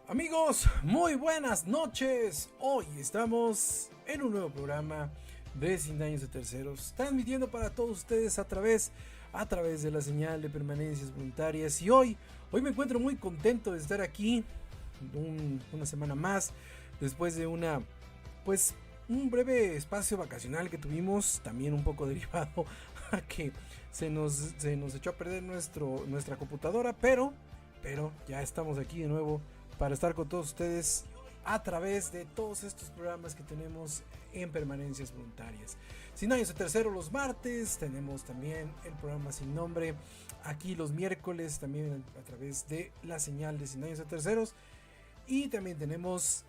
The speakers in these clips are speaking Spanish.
Amigos, muy buenas noches. Hoy estamos en un nuevo programa de Sin Daños de Terceros, transmitiendo para todos ustedes a través de la señal de permanencias voluntarias. Y hoy me encuentro muy contento de estar aquí una semana más, después de pues, un breve espacio vacacional que tuvimos, también un poco derivado a que se nos echó a perder nuestra computadora, pero ya estamos aquí de nuevo para estar con todos ustedes a través de todos estos programas que tenemos en permanencias voluntarias. Sin Años de Tercero los martes, tenemos también el programa Sin Nombre aquí los miércoles, también a través de la señal de Sin Años de Terceros. Y también tenemos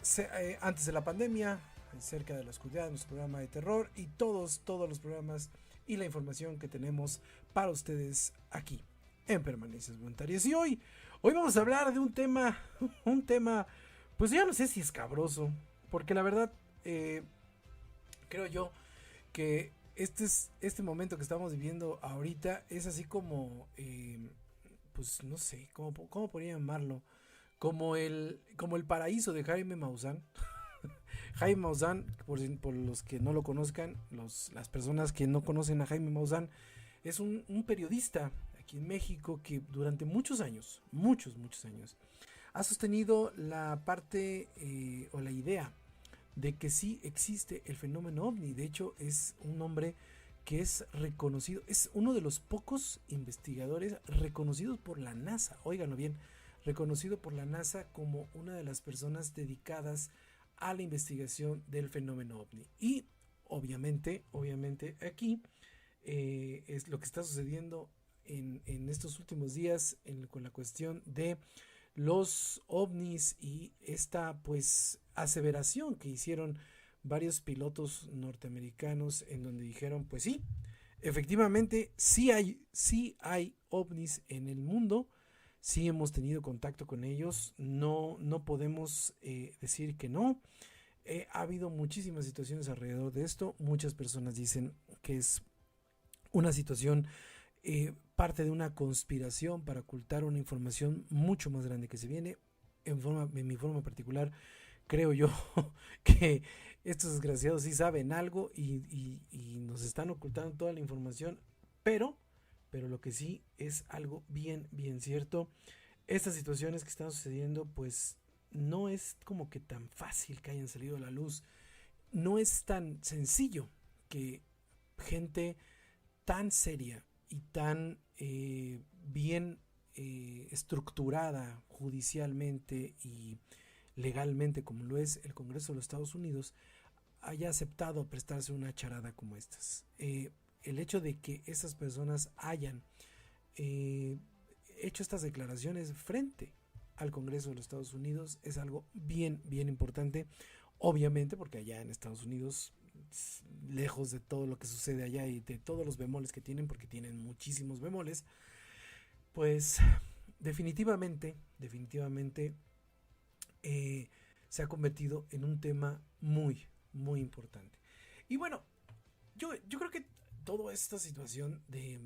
antes de la pandemia, cerca de la oscuridad, nuestro programa de terror y todos los programas y la información que tenemos para ustedes aquí en permanencias voluntarias. Y hoy vamos a hablar de un tema, pues ya no sé si escabroso, porque la verdad creo yo que este momento que estamos viviendo ahorita es así como, pues no sé, ¿cómo podría llamarlo? Como el paraíso de Jaime Maussan. Jaime Maussan, por los que no lo conozcan, las personas que no conocen a Jaime Maussan, es un periodista aquí en México que durante muchos años, muchos años, ha sostenido la parte o la idea de que sí existe el fenómeno ovni. De hecho, es un hombre que es reconocido, es uno de los pocos investigadores reconocidos por la NASA, óiganlo bien, reconocido por la NASA como una de las personas dedicadas a la investigación del fenómeno ovni. Y obviamente aquí es lo que está sucediendo en estos últimos días con la cuestión de los ovnis y esta pues aseveración que hicieron varios pilotos norteamericanos en donde dijeron pues sí, efectivamente sí hay ovnis en el mundo, sí hemos tenido contacto con ellos, no podemos decir que no. Ha habido muchísimas situaciones alrededor de esto, muchas personas dicen que es una situación parte de una conspiración para ocultar una información mucho más grande que se viene. En mi forma particular, creo yo que estos desgraciados sí saben algo y nos están ocultando toda la información, pero lo que sí es algo bien cierto. Estas situaciones que están sucediendo, pues no es como que tan fácil que hayan salido a la luz. No es tan sencillo que gente tan seria y tan bien estructurada judicialmente y legalmente como lo es el Congreso de los Estados Unidos haya aceptado prestarse una charada como estas. El hecho de que estas personas hayan hecho estas declaraciones frente al Congreso de los Estados Unidos es algo bien importante, obviamente porque allá en Estados Unidos, lejos de todo lo que sucede allá y de todos los bemoles que tienen, porque tienen muchísimos bemoles, pues definitivamente se ha convertido en un tema muy importante. Y bueno, yo creo que toda esta situación de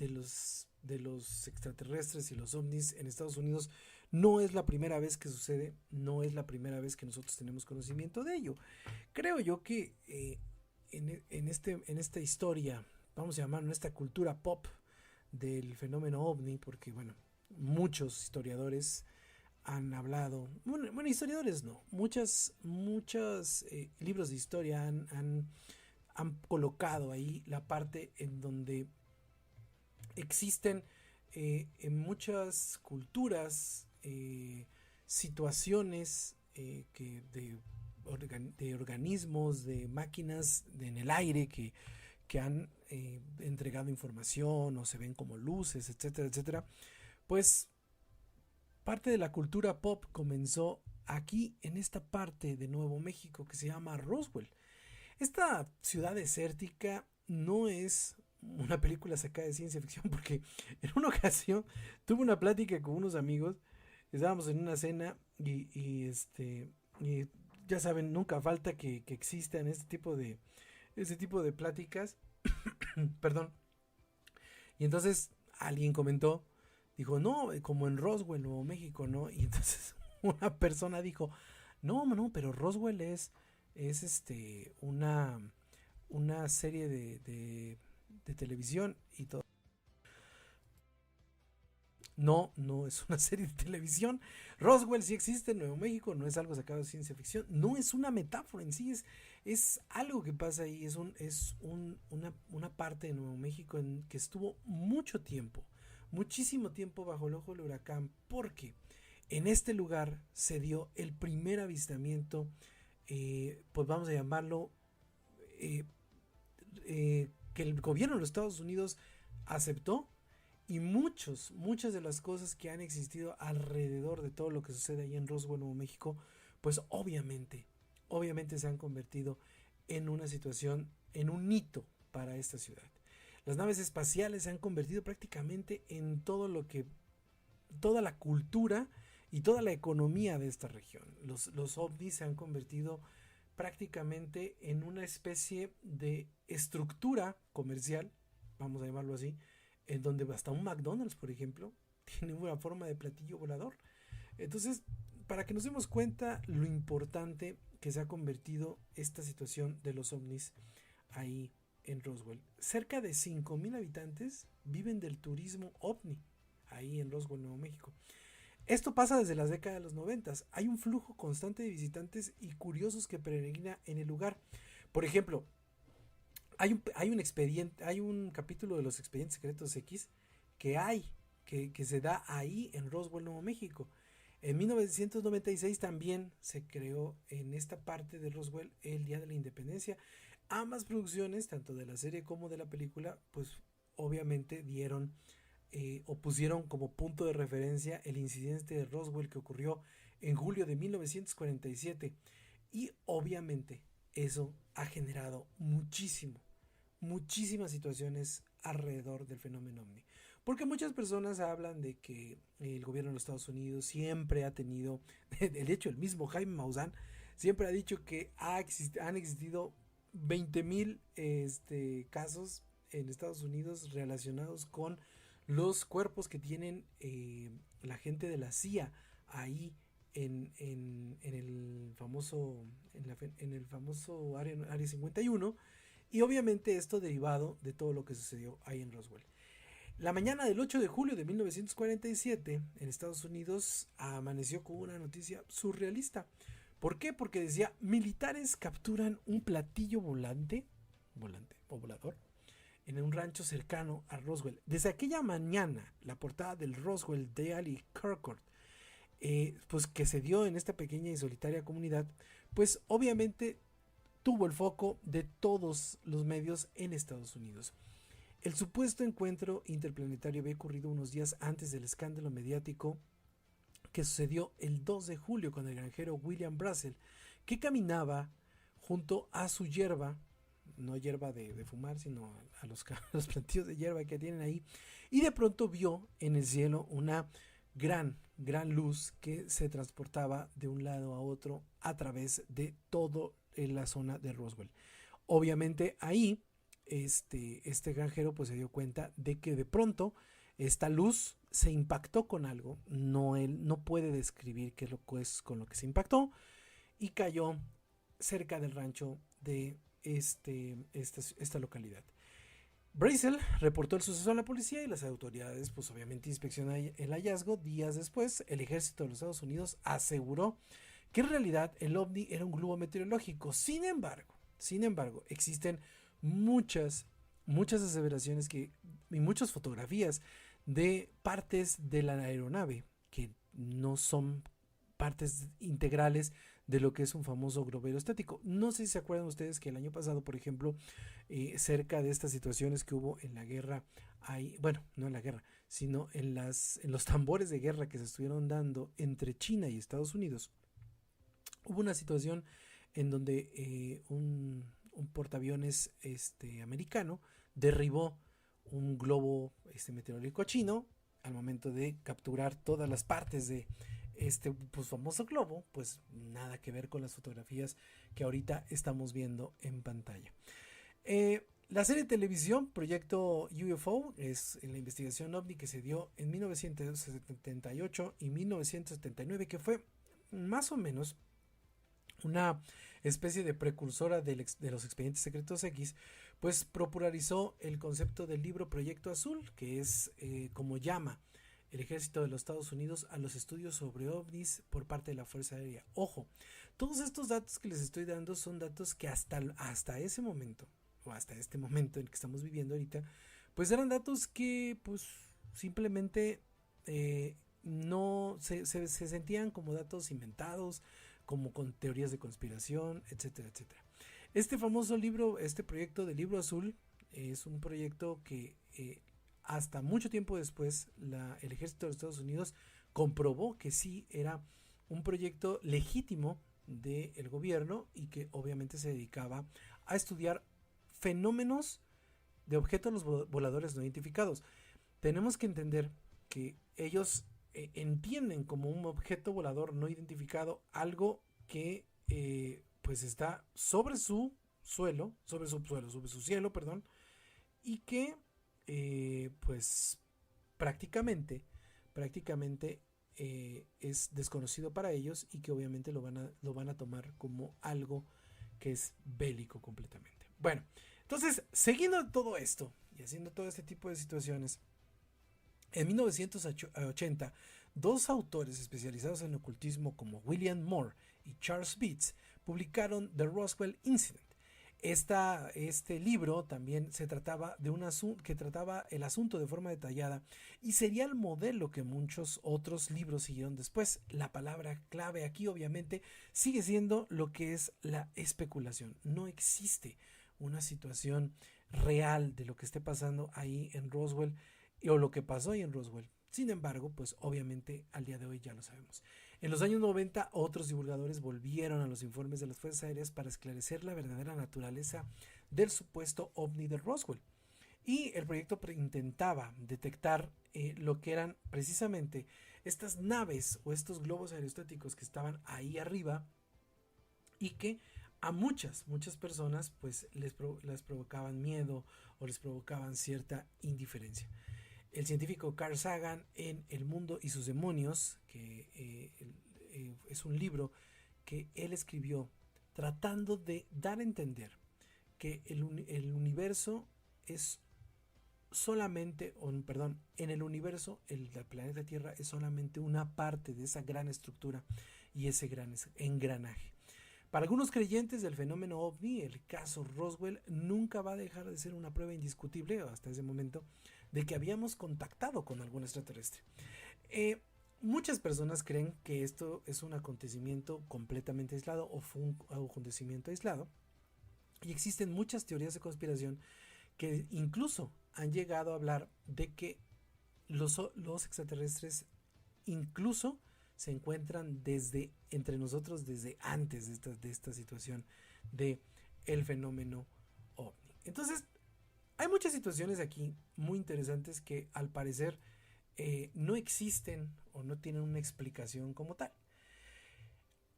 los extraterrestres y los ovnis en Estados Unidos no es la primera vez que sucede, no es la primera vez que nosotros tenemos conocimiento de ello. Creo yo que en esta historia, vamos a llamarlo, en esta cultura pop del fenómeno ovni, porque bueno, muchos historiadores han hablado, bueno historiadores no, muchos libros de historia han colocado ahí la parte en donde existen en muchas culturas situaciones de organismos, de máquinas en el aire que han entregado información o se ven como luces, etcétera. Pues parte de la cultura pop comenzó aquí en esta parte de Nuevo México que se llama Roswell. Esta ciudad desértica no es una película sacada de ciencia ficción porque en una ocasión tuve una plática con unos amigos, estábamos en una cena y ya saben, nunca falta que existan este tipo de pláticas. Perdón. Y entonces alguien comentó, dijo, no, como en Roswell, Nuevo México, ¿no? Y entonces una persona dijo, no, no, pero Roswell es una serie de televisión y todo. No, no es una serie de televisión. Roswell sí existe en Nuevo México, no es algo sacado de ciencia ficción, no es una metáfora en sí, es algo que pasa ahí, una parte de Nuevo México en que estuvo mucho tiempo, muchísimo tiempo bajo el ojo del huracán, porque en este lugar se dio el primer avistamiento, pues vamos a llamarlo, eh, que el gobierno de los Estados Unidos aceptó, y muchas de las cosas que han existido alrededor de todo lo que sucede ahí en Roswell, Nuevo México, pues obviamente se han convertido en una situación, en un hito para esta ciudad. Las naves espaciales se han convertido prácticamente en toda la cultura y toda la economía de esta región. Los ovnis se han convertido prácticamente en una especie de estructura comercial, vamos a llamarlo así, en donde hasta un McDonald's, por ejemplo, tiene una forma de platillo volador. Entonces, para que nos demos cuenta lo importante que se ha convertido esta situación de los ovnis ahí en Roswell. Cerca de 5,000 habitantes viven del turismo ovni ahí en Roswell, Nuevo México. Esto pasa desde las décadas de los 90. Hay un flujo constante de visitantes y curiosos que peregrina en el lugar. Por ejemplo, hay un capítulo de los Expedientes Secretos X que se da ahí en Roswell, Nuevo México. En 1996 también se creó en esta parte de Roswell el Día de la Independencia. Ambas producciones, tanto de la serie como de la película, pues obviamente dieron o pusieron como punto de referencia el incidente de Roswell que ocurrió en julio de 1947. Y obviamente eso ha generado muchísimas situaciones alrededor del fenómeno ovni. Porque muchas personas hablan de que el gobierno de los Estados Unidos siempre ha tenido, de hecho el mismo Jaime Maussan siempre ha dicho que han existido 20,000 casos en Estados Unidos relacionados con los cuerpos que tienen la gente de la CIA ahí en el famoso área 51, y obviamente esto derivado de todo lo que sucedió ahí en Roswell. La mañana del 8 de julio de 1947 en Estados Unidos amaneció con una noticia surrealista. ¿Por qué? Porque decía, militares capturan un platillo volante o volador en un rancho cercano a Roswell. Desde aquella mañana, la portada del Roswell Daily Record, pues que se dio en esta pequeña y solitaria comunidad, pues obviamente tuvo el foco de todos los medios en Estados Unidos. El supuesto encuentro interplanetario había ocurrido unos días antes del escándalo mediático que sucedió el 2 de julio con el granjero William Brazel, que caminaba junto a su hierba, no hierba de fumar, sino a los plantíos de hierba que tienen ahí, y de pronto vio en el cielo una gran luz que se transportaba de un lado a otro a través de toda la zona de Roswell. Obviamente ahí este granjero pues se dio cuenta de que de pronto esta luz se impactó con algo, él no puede describir qué es lo que es con lo que se impactó, y cayó cerca del rancho de esta localidad. Brazel reportó el suceso a la policía y las autoridades pues obviamente inspeccionaron el hallazgo. Días después, el ejército de los Estados Unidos aseguró que en realidad el ovni era un globo meteorológico. Sin embargo, existen muchas aseveraciones y muchas fotografías de partes de la aeronave que no son partes integrales de lo que es un famoso globo aerostático. No sé si se acuerdan ustedes que el año pasado, por ejemplo, cerca de estas situaciones que hubo en la guerra, bueno, no en la guerra, sino en los tambores de guerra que se estuvieron dando entre China y Estados Unidos, hubo una situación en donde un portaaviones americano derribó un globo meteorológico chino al momento de capturar todas las partes de pues, famoso globo. Pues nada que ver con las fotografías que ahorita estamos viendo en pantalla. La serie de televisión Proyecto UFO es la investigación ovni que se dio en 1978 y 1979, que fue más o menos una especie de precursora de los expedientes secretos X, pues popularizó el concepto del libro Proyecto Azul, que es como llama el ejército de los Estados Unidos a los estudios sobre ovnis por parte de la Fuerza Aérea. Ojo, todos estos datos que les estoy dando son datos que hasta ese momento, o hasta este momento en el que estamos viviendo ahorita, pues eran datos que pues simplemente no se sentían como datos inventados, como con teorías de conspiración, etcétera, etcétera. Este famoso libro, este proyecto del Libro Azul, es un proyecto que hasta mucho tiempo después el ejército de los Estados Unidos comprobó que sí era un proyecto legítimo del gobierno y que obviamente se dedicaba a estudiar fenómenos de objetos voladores no identificados. Tenemos que entender que ellos entienden como un objeto volador no identificado algo que pues está sobre su cielo, perdón, y que pues prácticamente es desconocido para ellos y que obviamente lo van a tomar como algo que es bélico completamente. Bueno, entonces, siguiendo todo esto y haciendo todo este tipo de situaciones, en 1980, dos autores especializados en ocultismo como William Moore y Charles Beats publicaron The Roswell Incident. Este libro también se trataba de un asunto que trataba el asunto de forma detallada y sería el modelo que muchos otros libros siguieron después. La palabra clave aquí obviamente sigue siendo lo que es la especulación. No existe una situación real de lo que esté pasando ahí en Roswell o lo que pasó ahí en Roswell. Sin embargo, pues obviamente al día de hoy ya lo sabemos. En los años 90, otros divulgadores volvieron a los informes de las Fuerzas Aéreas para esclarecer la verdadera naturaleza del supuesto ovni de Roswell. Y el proyecto intentaba detectar lo que eran precisamente estas naves o estos globos aerostáticos que estaban ahí arriba y que a muchas personas pues les provocaban miedo o les provocaban cierta indiferencia. El científico Carl Sagan en El mundo y sus demonios, que es un libro que él escribió tratando de dar a entender que el universo es solamente, en el universo el planeta Tierra es solamente una parte de esa gran estructura y ese gran engranaje. Para algunos creyentes del fenómeno ovni, el caso Roswell nunca va a dejar de ser una prueba indiscutible hasta ese momento de que habíamos contactado con algún extraterrestre. Muchas personas creen que esto es un acontecimiento completamente aislado o fue un acontecimiento aislado, y existen muchas teorías de conspiración que incluso han llegado a hablar de que los extraterrestres incluso se encuentran entre nosotros desde antes de esta situación de el fenómeno ovni. Entonces, hay muchas situaciones aquí muy interesantes que al parecer no existen o no tienen una explicación como tal.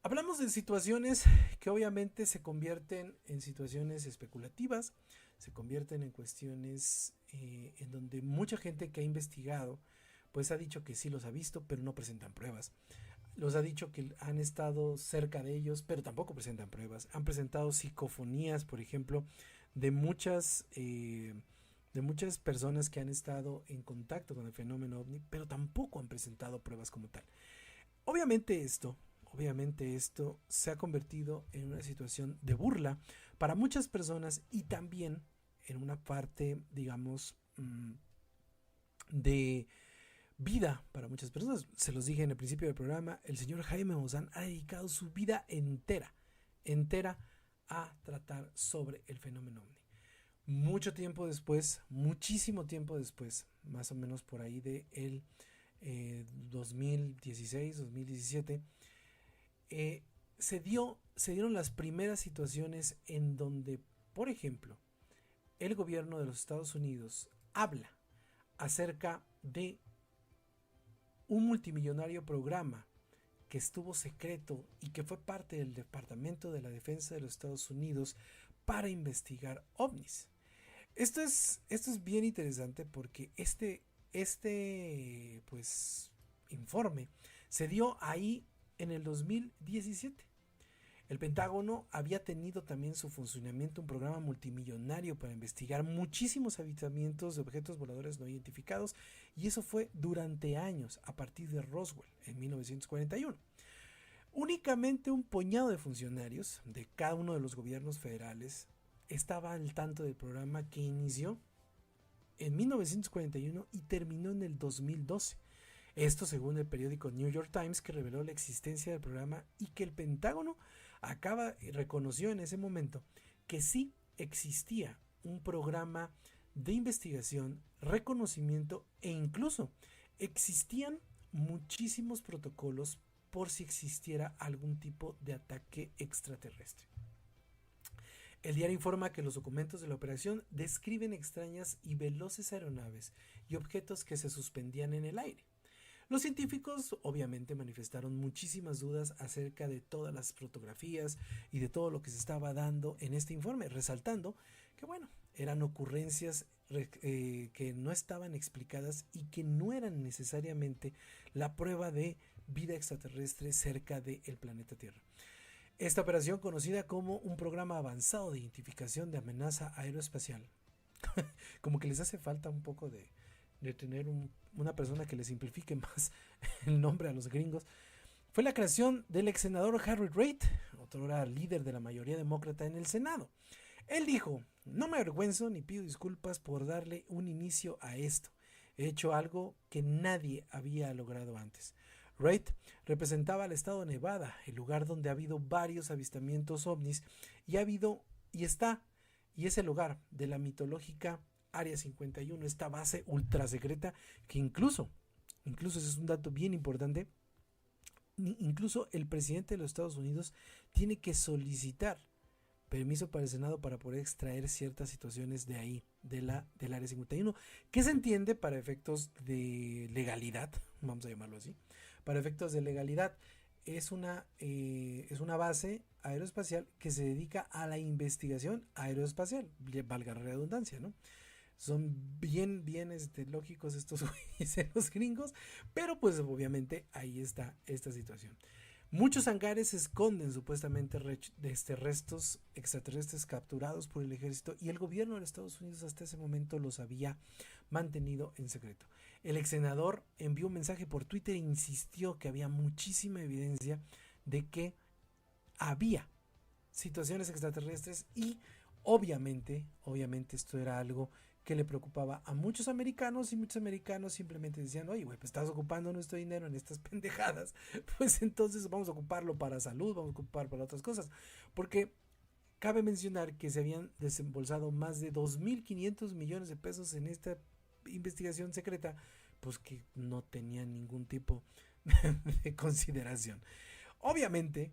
Hablamos de situaciones que obviamente se convierten en situaciones especulativas, se convierten en cuestiones en donde mucha gente que ha investigado pues ha dicho que sí los ha visto, pero no presentan pruebas. Los ha dicho que han estado cerca de ellos, pero tampoco presentan pruebas. Han presentado psicofonías, por ejemplo, de muchas personas que han estado en contacto con el fenómeno ovni, pero tampoco han presentado pruebas como tal. Obviamente esto se ha convertido en una situación de burla para muchas personas y también en una parte, digamos, de vida para muchas personas. Se los dije en el principio del programa, el señor Jaime Maussan ha dedicado su vida entera a tratar sobre el fenómeno ovni. Muchísimo tiempo después, más o menos por ahí de el 2016, 2017, se dieron las primeras situaciones en donde, por ejemplo, el gobierno de los Estados Unidos habla acerca de un multimillonario programa que estuvo secreto y que fue parte del Departamento de la Defensa de los Estados Unidos para investigar ovnis. Esto es bien interesante porque este pues informe se dio ahí en el 2017. El Pentágono había tenido también su funcionamiento un programa multimillonario para investigar muchísimos avistamientos de objetos voladores no identificados, y eso fue durante años, a partir de Roswell en 1941. Únicamente un puñado de funcionarios de cada uno de los gobiernos federales estaba al tanto del programa, que inició en 1941 y terminó en el 2012. Esto según el periódico New York Times, que reveló la existencia del programa y que el Pentágono reconoció en ese momento que sí existía un programa de investigación, reconocimiento, e incluso existían muchísimos protocolos por si existiera algún tipo de ataque extraterrestre. El diario informa que los documentos de la operación describen extrañas y veloces aeronaves y objetos que se suspendían en el aire. Los científicos obviamente manifestaron muchísimas dudas acerca de todas las fotografías y de todo lo que se estaba dando en este informe, resaltando que bueno, eran ocurrencias que no estaban explicadas y que no eran necesariamente la prueba de vida extraterrestre cerca del planeta Tierra. Esta operación, conocida como un programa avanzado de identificación de amenaza aeroespacial, como que les hace falta un poco de tener una persona que le simplifique más el nombre a los gringos, fue la creación del ex senador Harry Reid, otrora líder de la mayoría demócrata en el Senado. Él dijo: no me avergüenzo ni pido disculpas por darle un inicio a esto. He hecho algo que nadie había logrado antes. Reid representaba al estado de Nevada, el lugar donde ha habido varios avistamientos ovnis, y es el lugar de la mitológica Área 51, esta base ultra secreta que incluso ese es un dato bien importante, incluso el presidente de los Estados Unidos tiene que solicitar permiso para el Senado para poder extraer ciertas situaciones de ahí, del Área 51, que se entiende para efectos de legalidad, vamos a llamarlo así, para efectos de legalidad. Es una base aeroespacial que se dedica a la investigación aeroespacial, valga la redundancia, ¿no? Son bien lógicos estos los gringos, pero pues obviamente ahí está esta situación. Muchos hangares esconden supuestamente restos extraterrestres capturados por el ejército, y el gobierno de Estados Unidos hasta ese momento los había mantenido en secreto. El ex senador envió un mensaje por Twitter e insistió que había muchísima evidencia de que había situaciones extraterrestres, y obviamente esto era algo que le preocupaba a muchos americanos, y muchos americanos simplemente decían: oye, güey, pues estás ocupando nuestro dinero en estas pendejadas, pues entonces vamos a ocuparlo para salud, vamos a ocupar para otras cosas, porque cabe mencionar que se habían desembolsado más de 2.500 millones de pesos en esta investigación secreta, pues que no tenían ningún tipo de consideración. Obviamente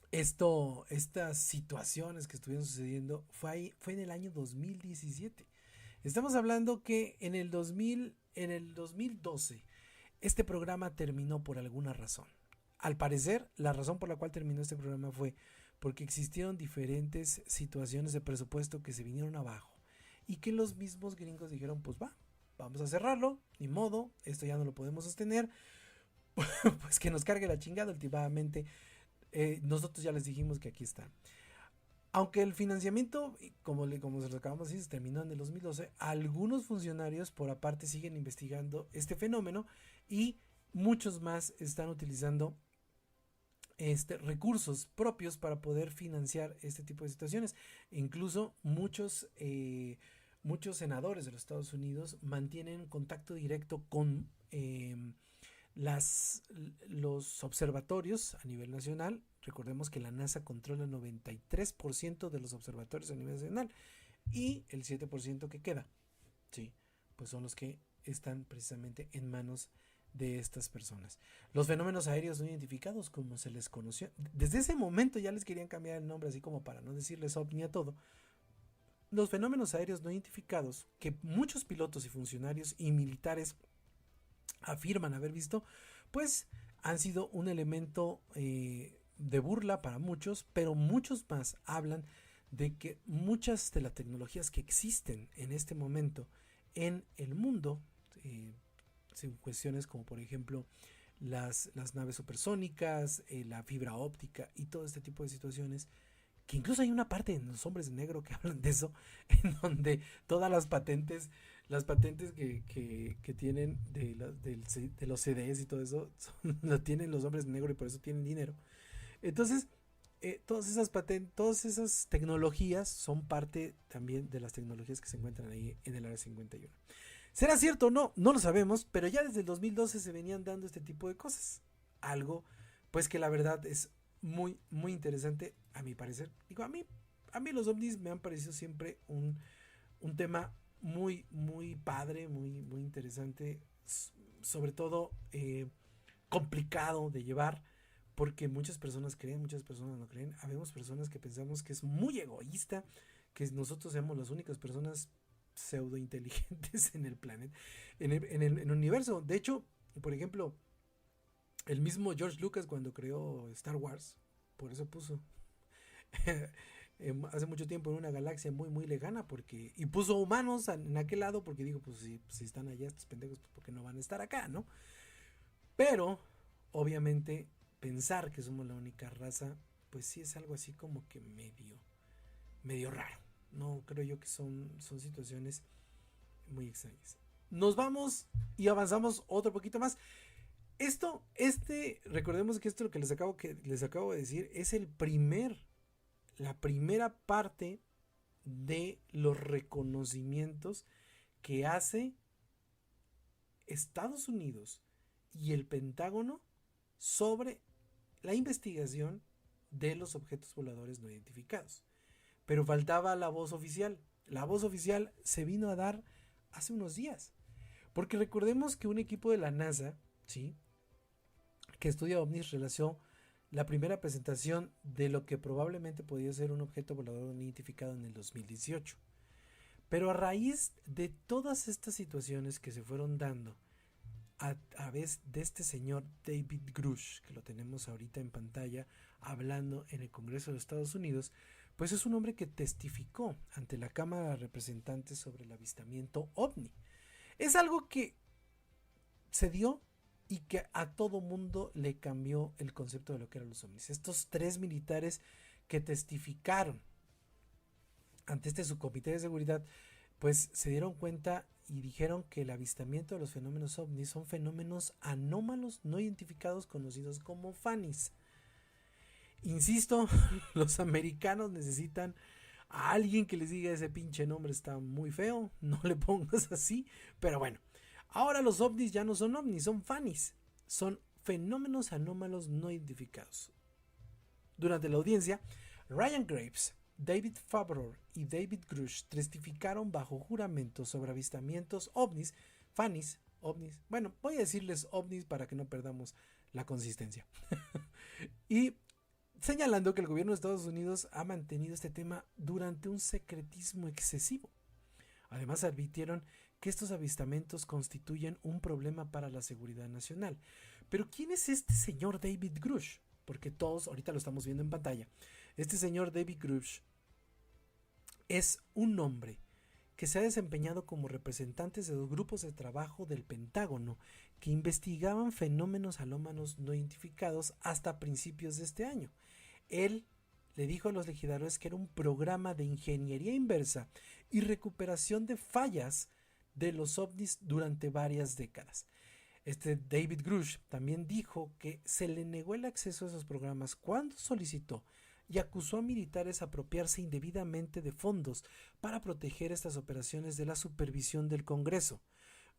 estas situaciones que estuvieron sucediendo fue en el año 2017. Estamos hablando que en el 2012 este programa terminó por alguna razón. Al parecer, la razón por la cual terminó este programa fue porque existieron diferentes situaciones de presupuesto que se vinieron abajo, y que los mismos gringos dijeron: pues vamos a cerrarlo, ni modo, esto ya no lo podemos sostener, pues que nos cargue la chingada. Últimamente nosotros ya les dijimos que aquí está. Aunque el financiamiento, como se los acabamos de decir, terminó en el 2012, algunos funcionarios por aparte siguen investigando este fenómeno, y muchos más están utilizando recursos propios para poder financiar este tipo de situaciones. Incluso muchos senadores de los Estados Unidos mantienen contacto directo con los observatorios a nivel nacional. Recordemos que la NASA controla el 93% de los observatorios a nivel nacional, y el 7% que queda, sí, pues son los que están precisamente en manos de estas personas. Los fenómenos aéreos no identificados, como se les conoció, desde ese momento ya les querían cambiar el nombre, así como para no decirles ovni a todo. Los fenómenos aéreos no identificados, que muchos pilotos y funcionarios y militares afirman haber visto, pues han sido un elemento de burla para muchos, pero muchos más hablan de que muchas de las tecnologías que existen en este momento en el mundo, cuestiones como por ejemplo las naves supersónicas, la fibra óptica y todo este tipo de situaciones, que incluso hay una parte en Los Hombres de Negro que hablan de eso, en donde todas las patentes que tienen de los CDs y todo eso, lo tienen los Hombres de Negro y por eso tienen dinero. Entonces, todas esas tecnologías son parte también de las tecnologías que se encuentran ahí en el Área 51. ¿Será cierto o no? No lo sabemos, pero ya desde el 2012 se venían dando este tipo de cosas. Algo, pues que la verdad es muy, muy interesante, a mi parecer. Digo, a mí los ovnis me han parecido siempre un tema muy, muy padre, muy, muy interesante, sobre todo complicado de llevar, porque muchas personas creen, muchas personas no creen. Habemos personas que pensamos que es muy egoísta, que nosotros seamos las únicas personas pseudo inteligentes en el planeta, en el universo. De hecho, por ejemplo, el mismo George Lucas cuando creó Star Wars, por eso puso hace mucho tiempo en una galaxia muy muy lejana, porque y puso humanos en aquel lado, porque digo, pues si están allá estos pendejos, pues porque no van a estar acá, ¿no? Pero obviamente pensar que somos la única raza, pues sí es algo así como que medio raro. No creo yo que son situaciones muy extrañas. Nos vamos y avanzamos otro poquito más. Recordemos que esto lo que les acabo de decir es la primera parte de los reconocimientos que hace Estados Unidos y el Pentágono sobre la investigación de los objetos voladores no identificados. Pero faltaba la voz oficial. La voz oficial se vino a dar hace unos días. Porque recordemos que un equipo de la NASA, ¿sí?, que estudia ovnis, realizó la primera presentación de lo que probablemente podía ser un objeto volador no identificado en el 2018. Pero a raíz de todas estas situaciones que se fueron dando a través de este señor David Grush, que lo tenemos ahorita en pantalla hablando en el Congreso de Estados Unidos, pues es un hombre que testificó ante la Cámara de Representantes sobre el avistamiento ovni. Es algo que se dio y que a todo mundo le cambió el concepto de lo que eran los ovnis. Estos 3 militares que testificaron ante este subcomité de seguridad, pues se dieron cuenta y dijeron que el avistamiento de los fenómenos ovnis son fenómenos anómalos no identificados conocidos como FANIS. Insisto, los americanos necesitan a alguien que les diga ese pinche nombre está muy feo, no le pongas así, pero bueno. Ahora los ovnis ya no son ovnis, son FANIS, son fenómenos anómalos no identificados. Durante la audiencia, Ryan Graves, David Fabrer y David Grush testificaron bajo juramento sobre avistamientos ovnis, FANIS, ovnis. Bueno, voy a decirles ovnis para que no perdamos la consistencia. Y señalando que el gobierno de Estados Unidos ha mantenido este tema durante un secretismo excesivo. Además, advirtieron que estos avistamientos constituyen un problema para la seguridad nacional. Pero ¿quién es este señor David Grush? Porque todos ahorita lo estamos viendo en pantalla. Este señor David Grush es un hombre que se ha desempeñado como representante de los grupos de trabajo del Pentágono que investigaban fenómenos anómalos no identificados hasta principios de este año. Él le dijo a los legisladores que era un programa de ingeniería inversa y recuperación de fallas de los ovnis durante varias décadas. David Grush también dijo que se le negó el acceso a esos programas cuando solicitó y acusó a militares a apropiarse indebidamente de fondos para proteger estas operaciones de la supervisión del Congreso.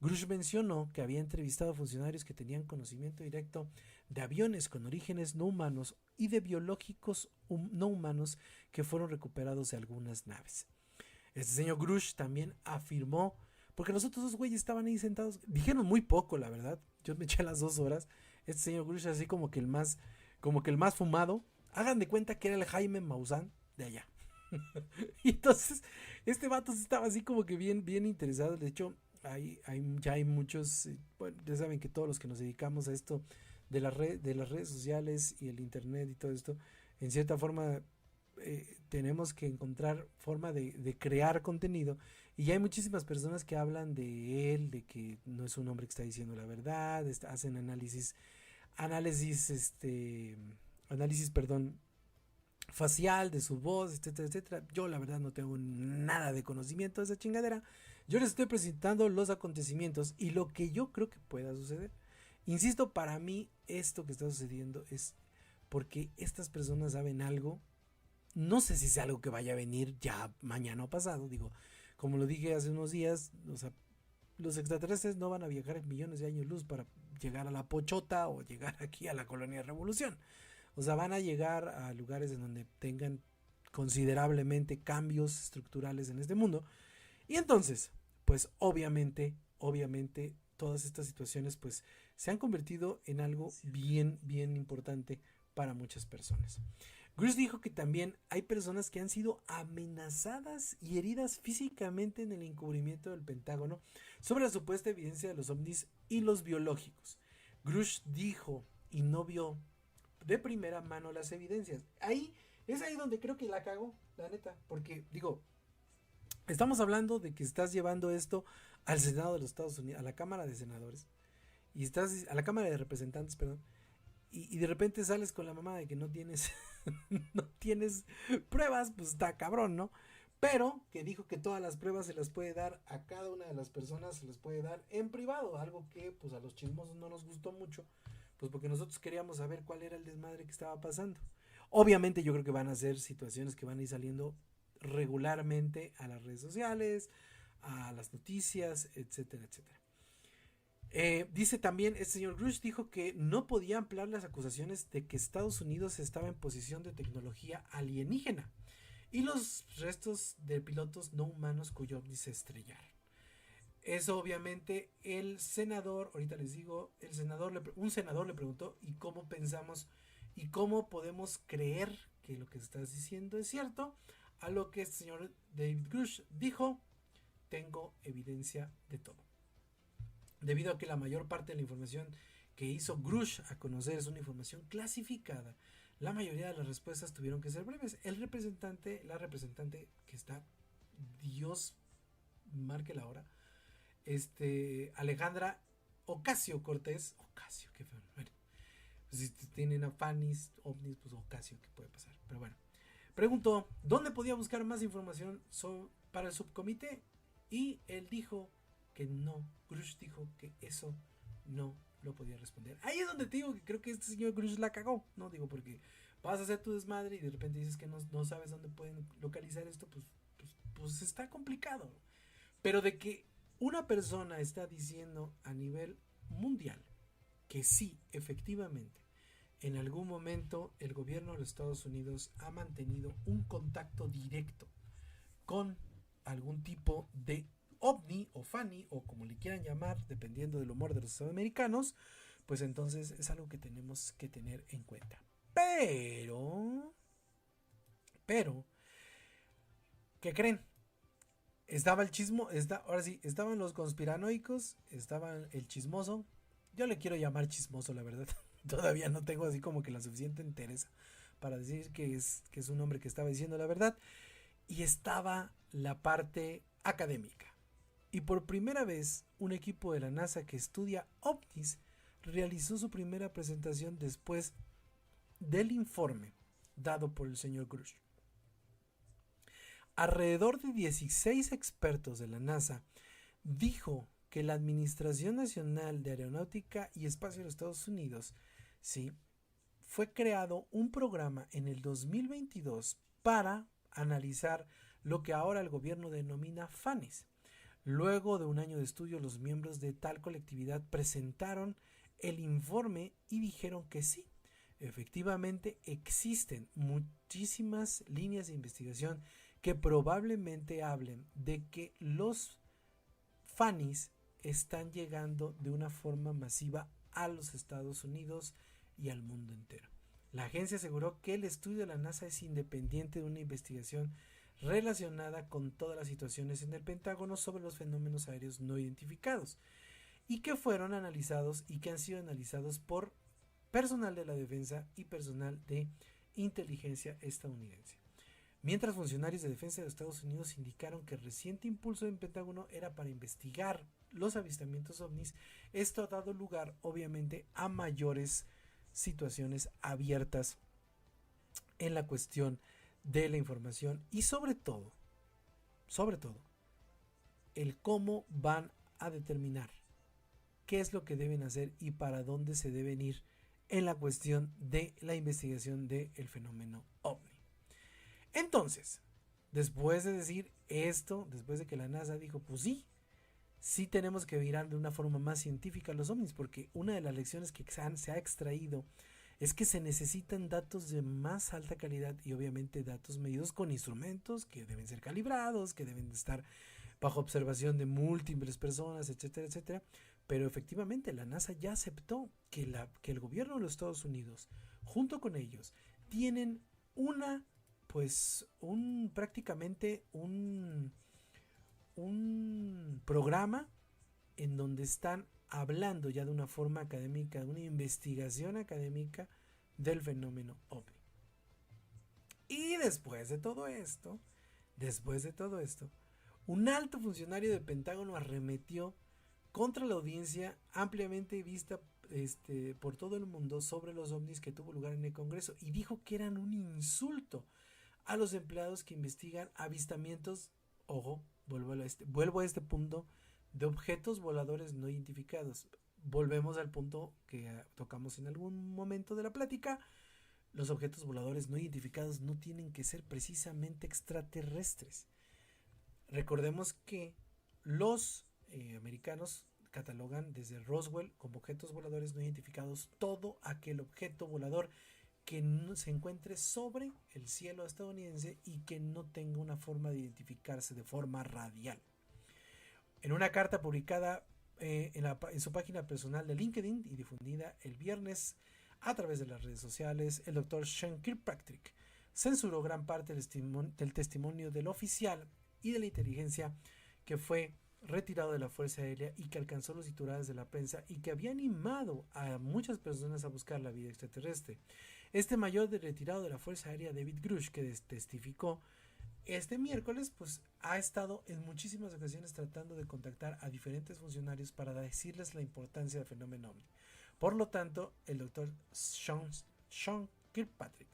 Grush mencionó que había entrevistado a funcionarios que tenían conocimiento directo de aviones con orígenes no humanos y de biológicos no humanos que fueron recuperados de algunas naves. Este señor Grush también afirmó, porque los otros dos güeyes estaban ahí sentados, dijeron muy poco, la verdad, yo me eché las 2 horas, este señor Grush así como que el más fumado, hagan de cuenta que era el Jaime Maussan de allá. Y entonces, este vato estaba así como que bien interesado. De hecho, ya hay muchos, bueno, ya saben que todos los que nos dedicamos a esto de las redes sociales y el internet y todo esto, en cierta forma tenemos que encontrar forma de crear contenido, y ya hay muchísimas personas que hablan de él, de que no es un hombre que está diciendo la verdad, hacen análisis análisis, perdón, facial de su voz, etcétera, etcétera. Yo la verdad no tengo nada de conocimiento de esa chingadera. Yo les estoy presentando los acontecimientos y lo que yo creo que pueda suceder. Insisto, para mí esto que está sucediendo es porque estas personas saben algo. No sé si es algo que vaya a venir ya mañana o pasado. Digo, como lo dije hace unos días, o sea, los extraterrestres no van a viajar en millones de años luz para llegar a la Pochota o llegar aquí a la Colonia Revolución. O sea, van a llegar a lugares en donde tengan considerablemente cambios estructurales en este mundo. Y entonces, pues obviamente, todas estas situaciones pues se han convertido en algo bien, bien importante para muchas personas. Grush dijo que también hay personas que han sido amenazadas y heridas físicamente en el encubrimiento del Pentágono sobre la supuesta evidencia de los ovnis y los biológicos. Grush dijo y no vio de primera mano las evidencias. Es ahí donde creo que la cagó, la neta, porque digo, estamos hablando de que estás llevando esto al Senado de los Estados Unidos, a la Cámara de Senadores, y estás a la Cámara de Representantes, perdón, y de repente sales con la mamá de que no tienes no tienes pruebas, pues está cabrón, ¿no? Pero que dijo que todas las pruebas se las puede dar a cada una de las personas, se las puede dar en privado, algo que pues a los chismosos no nos gustó mucho, pues porque nosotros queríamos saber cuál era el desmadre que estaba pasando. Obviamente yo creo que van a ser situaciones que van a ir saliendo regularmente a las redes sociales, a las noticias, etcétera, etcétera. Dice también, el señor Grush dijo que no podía ampliar las acusaciones de que Estados Unidos estaba en posición de tecnología alienígena y los restos de pilotos no humanos cuyo ovni se estrellaron. Eso obviamente el senador, ahorita les digo, un senador le preguntó ¿y cómo pensamos y cómo podemos creer que lo que estás diciendo es cierto? A lo que el señor David Grush dijo, tengo evidencia de todo. Debido a que la mayor parte de la información que hizo Grush a conocer es una información clasificada, la mayoría de las respuestas tuvieron que ser breves. La representante que está, Dios marque la hora, Alejandra Ocasio Cortés, qué feo, bueno, pues si tienen a Fanis, ovnis, pues Ocasio, ¿qué puede pasar? Pero bueno, preguntó, ¿dónde podía buscar más información para el subcomité? Y él dijo que no, Grush dijo que eso no lo podía responder. Ahí es donde te digo que creo que este señor Grush la cagó, ¿no? Digo, porque vas a hacer tu desmadre y de repente dices que no sabes dónde pueden localizar esto, pues está complicado. Pero de que una persona está diciendo a nivel mundial que sí, efectivamente, en algún momento el gobierno de los Estados Unidos ha mantenido un contacto directo con algún tipo de ovni o funny o como le quieran llamar, dependiendo del humor de los estadounidenses, pues entonces es algo que tenemos que tener en cuenta. Pero, ¿qué creen? Estaba el chismo, ahora sí, estaban los conspiranoicos, estaba el chismoso. Yo le quiero llamar chismoso, la verdad. Todavía no tengo así como que la suficiente entereza para decir que es un hombre que estaba diciendo la verdad. Y estaba la parte académica. Y por primera vez, un equipo de la NASA que estudia ovnis realizó su primera presentación después del informe dado por el señor Grush. Alrededor de 16 expertos de la NASA dijo que la Administración Nacional de Aeronáutica y Espacio de los Estados Unidos, sí, fue creado un programa en el 2022 para analizar lo que ahora el gobierno denomina FANES. Luego de un año de estudio, los miembros de tal colectividad presentaron el informe y dijeron que sí, efectivamente existen muchísimas líneas de investigación que probablemente hablen de que los FANIs están llegando de una forma masiva a los Estados Unidos y al mundo entero. La agencia aseguró que el estudio de la NASA es independiente de una investigación relacionada con todas las situaciones en el Pentágono sobre los fenómenos aéreos no identificados y que fueron analizados y que han sido analizados por personal de la defensa y personal de inteligencia estadounidense. Mientras funcionarios de defensa de Estados Unidos indicaron que el reciente impulso del Pentágono era para investigar los avistamientos ovnis, esto ha dado lugar obviamente a mayores situaciones abiertas en la cuestión de la información y sobre todo, el cómo van a determinar qué es lo que deben hacer y para dónde se deben ir en la cuestión de la investigación del fenómeno OVNI. Entonces, después de decir esto, después de que la NASA dijo, pues sí tenemos que mirar de una forma más científica los ovnis, porque una de las lecciones que se ha extraído es que se necesitan datos de más alta calidad y obviamente datos medidos con instrumentos que deben ser calibrados, que deben estar bajo observación de múltiples personas, etcétera, etcétera. Pero efectivamente la NASA ya aceptó que el gobierno de los Estados Unidos, junto con ellos, tienen prácticamente un programa en donde están hablando ya de una forma académica, de una investigación académica del fenómeno OVNI. Y después de todo esto, un alto funcionario del Pentágono arremetió contra la audiencia ampliamente vista por todo el mundo sobre los ovnis que tuvo lugar en el Congreso y dijo que eran un insulto a los empleados que investigan avistamientos, ojo, vuelvo a este punto, de objetos voladores no identificados. Volvemos al punto que tocamos en algún momento de la plática. Los objetos voladores no identificados no tienen que ser precisamente extraterrestres. Recordemos que los americanos catalogan desde Roswell como objetos voladores no identificados todo aquel objeto volador que no se encuentre sobre el cielo estadounidense y que no tenga una forma de identificarse de forma radial. En una carta publicada en su página personal de LinkedIn y difundida el viernes a través de las redes sociales, el Dr. Sean Kirkpatrick censuró gran parte del testimonio del oficial y de la inteligencia que fue retirado de la Fuerza Aérea y que alcanzó los titulares de la prensa y que había animado a muchas personas a buscar la vida extraterrestre. Este mayor de retirado de la Fuerza Aérea, David Grush, que testificó este miércoles, pues ha estado en muchísimas ocasiones tratando de contactar a diferentes funcionarios para decirles la importancia del fenómeno OVNI. Por lo tanto, el doctor Sean Kirkpatrick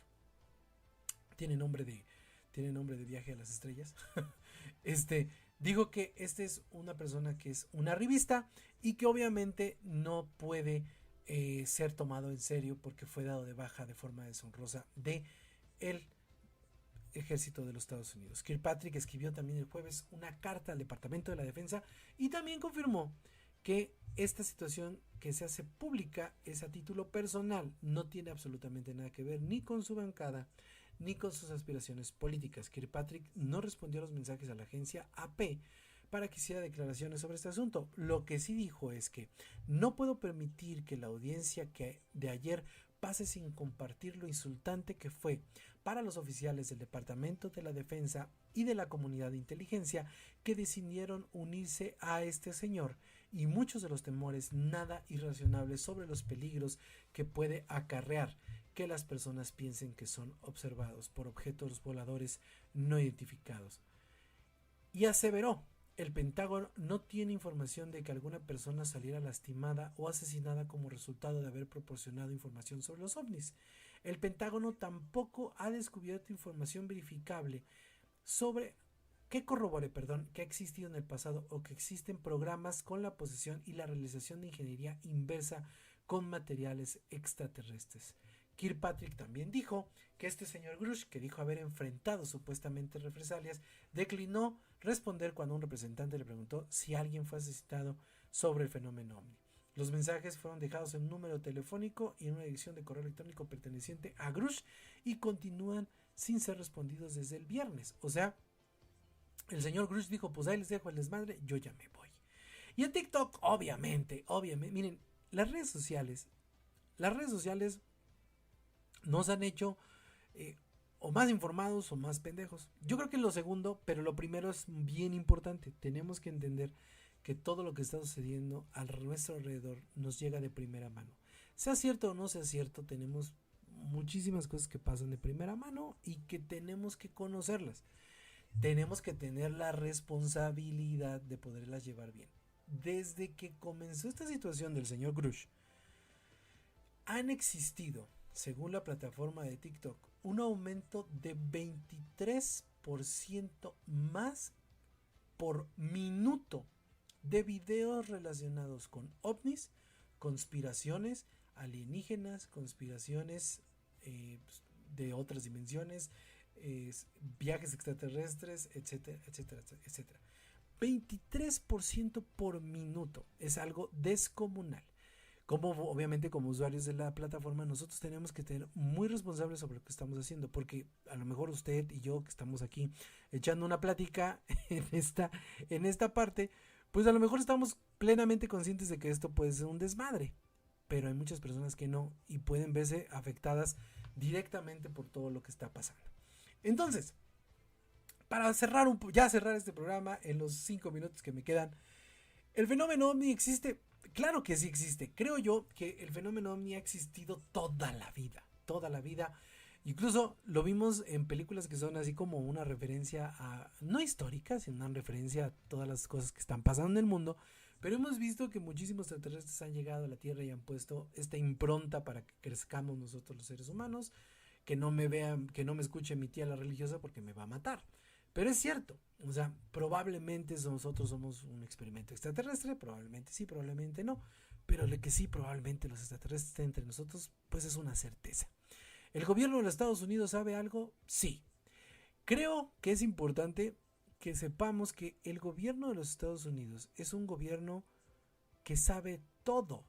tiene nombre de viaje a las estrellas. Dijo que es una persona que es una revista y que obviamente no puede ser tomado en serio porque fue dado de baja de forma deshonrosa de el ejército de los Estados Unidos. Kirkpatrick escribió también el jueves una carta al Departamento de la Defensa y también confirmó que esta situación que se hace pública es a título personal, no tiene absolutamente nada que ver ni con su bancada ni con sus aspiraciones políticas. Kirkpatrick no respondió a los mensajes a la agencia AP para que hiciera declaraciones sobre este asunto. Lo que sí dijo es que no puedo permitir que la audiencia que de ayer pase sin compartir lo insultante que fue para los oficiales del Departamento de la Defensa y de la comunidad de inteligencia que decidieron unirse a este señor y muchos de los temores nada irracionables sobre los peligros que puede acarrear que las personas piensen que son observados por objetos voladores no identificados. Y aseveró, el Pentágono no tiene información de que alguna persona saliera lastimada o asesinada como resultado de haber proporcionado información sobre los ovnis. El Pentágono tampoco ha descubierto información verificable sobre que corrobore, que ha existido en el pasado o que existen programas con la posesión y la realización de ingeniería inversa con materiales extraterrestres. Kirkpatrick también dijo que este señor Grush, que dijo haber enfrentado supuestamente represalias, declinó responder cuando un representante le preguntó si alguien fue asesinado sobre el fenómeno OVNI. Los mensajes fueron dejados en un número telefónico y en una dirección de correo electrónico perteneciente a Grush y continúan sin ser respondidos desde el viernes. O sea, el señor Grush dijo, pues ahí les dejo el desmadre, yo ya me voy. Y en TikTok, obviamente, miren, las redes sociales nos han hecho o más informados o más pendejos. Yo creo que lo segundo, pero lo primero es bien importante. Tenemos que entender que todo lo que está sucediendo a nuestro alrededor nos llega de primera mano. Sea cierto o no sea cierto, tenemos muchísimas cosas que pasan de primera mano y que tenemos que conocerlas. Tenemos que tener la responsabilidad de poderlas llevar bien. Desde que comenzó esta situación del señor Grush, han existido, según la plataforma de TikTok, un aumento de 23% más por minuto de videos relacionados con ovnis, conspiraciones alienígenas, conspiraciones de otras dimensiones, viajes extraterrestres, etcétera, etcétera, etcétera. 23% por minuto es algo descomunal. Como obviamente como usuarios de la plataforma nosotros tenemos que ser muy responsables sobre lo que estamos haciendo, porque a lo mejor usted y yo que estamos aquí echando una plática en esta parte, pues a lo mejor estamos plenamente conscientes de que esto puede ser un desmadre, pero hay muchas personas que no y pueden verse afectadas directamente por todo lo que está pasando. Entonces, para cerrar cerrar este programa en los 5 minutos que me quedan, ¿el fenómeno ovni existe? Claro que sí existe. Creo yo que el fenómeno ovni ha existido toda la vida. Incluso lo vimos en películas que son así como una referencia no histórica, sino una referencia a todas las cosas que están pasando en el mundo. Pero hemos visto que muchísimos extraterrestres han llegado a la Tierra y han puesto esta impronta para que crezcamos nosotros los seres humanos. Que no me vean, que no me escuche mi tía la religiosa porque me va a matar. Pero es cierto, o sea, probablemente nosotros somos un experimento extraterrestre, probablemente sí, probablemente no, pero lo que sí, probablemente los extraterrestres estén entre nosotros, pues es una certeza. ¿El gobierno de los Estados Unidos sabe algo? Sí. Creo que es importante que sepamos que el gobierno de los Estados Unidos es un gobierno que sabe todo,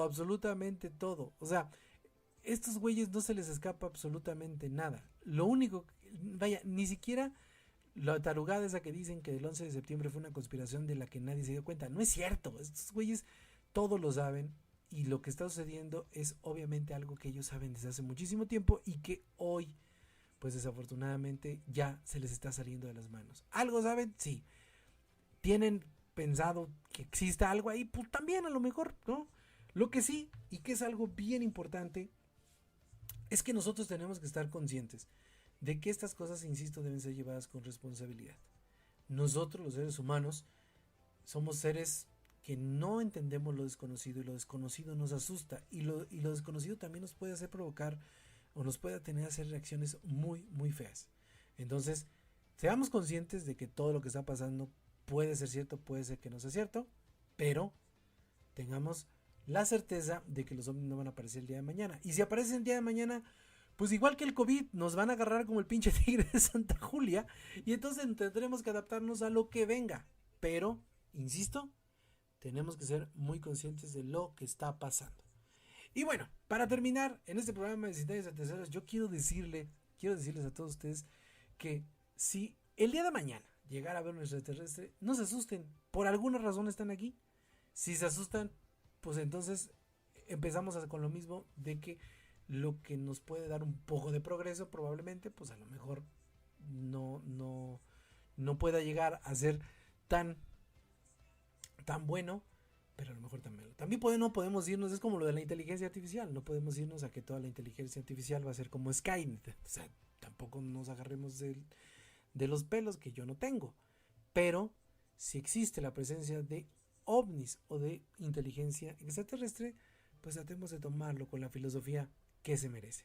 absolutamente todo, o sea, estos güeyes no se les escapa absolutamente nada. Lo único, vaya, ni siquiera la tarugada esa que dicen que el 11 de septiembre fue una conspiración de la que nadie se dio cuenta. No es cierto, estos güeyes todo lo saben y lo que está sucediendo es obviamente algo que ellos saben desde hace muchísimo tiempo y que hoy, pues desafortunadamente, ya se les está saliendo de las manos. ¿Algo saben? Sí. ¿Tienen pensado que exista algo ahí? Pues también a lo mejor, ¿no? Lo que sí, y que es algo bien importante, es que nosotros tenemos que estar conscientes de que estas cosas, insisto, deben ser llevadas con responsabilidad. Nosotros, los seres humanos, somos seres que no entendemos lo desconocido y lo desconocido nos asusta y lo desconocido también nos puede hacer provocar o nos puede tener a hacer reacciones muy, muy feas. Entonces, seamos conscientes de que todo lo que está pasando puede ser cierto, puede ser que no sea cierto, pero tengamos la certeza de que los ovnis no van a aparecer el día de mañana. Y si aparecen el día de mañana, pues igual que el COVID, nos van a agarrar como el pinche tigre de Santa Julia. Y entonces tendremos que adaptarnos a lo que venga. Pero, insisto, tenemos que ser muy conscientes de lo que está pasando. Y bueno, para terminar, en este programa de Vecindarios a Terceros, yo quiero decirles a todos ustedes que si el día de mañana llegara a ver un extraterrestre, no se asusten. Por alguna razón están aquí. Si se asustan, pues entonces empezamos con lo mismo de que lo que nos puede dar un poco de progreso probablemente, pues a lo mejor no pueda llegar a ser tan bueno, pero a lo mejor también no podemos irnos, es como lo de la inteligencia artificial, no podemos irnos a que toda la inteligencia artificial va a ser como Skynet, o sea, tampoco nos agarremos de los pelos que yo no tengo, pero si existe la presencia de ovnis o de inteligencia extraterrestre, pues tratemos de tomarlo con la filosofía que se merece.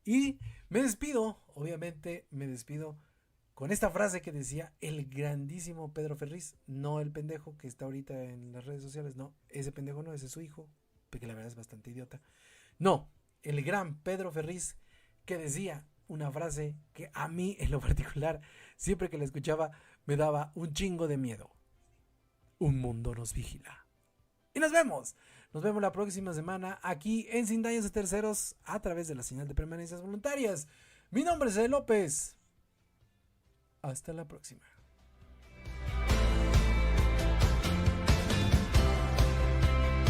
Y me despido, obviamente me despido con esta frase que decía el grandísimo Pedro Ferriz, no el pendejo que está ahorita en las redes sociales, no, ese pendejo no, ese es su hijo, porque la verdad es bastante idiota. No, el gran Pedro Ferriz que decía una frase que a mí en lo particular, siempre que la escuchaba, me daba un chingo de miedo. Un mundo nos vigila. Y nos vemos la próxima semana aquí en Sin Daños a Terceros a través de la señal de permanencias voluntarias. Mi nombre es Ed López. Hasta la próxima.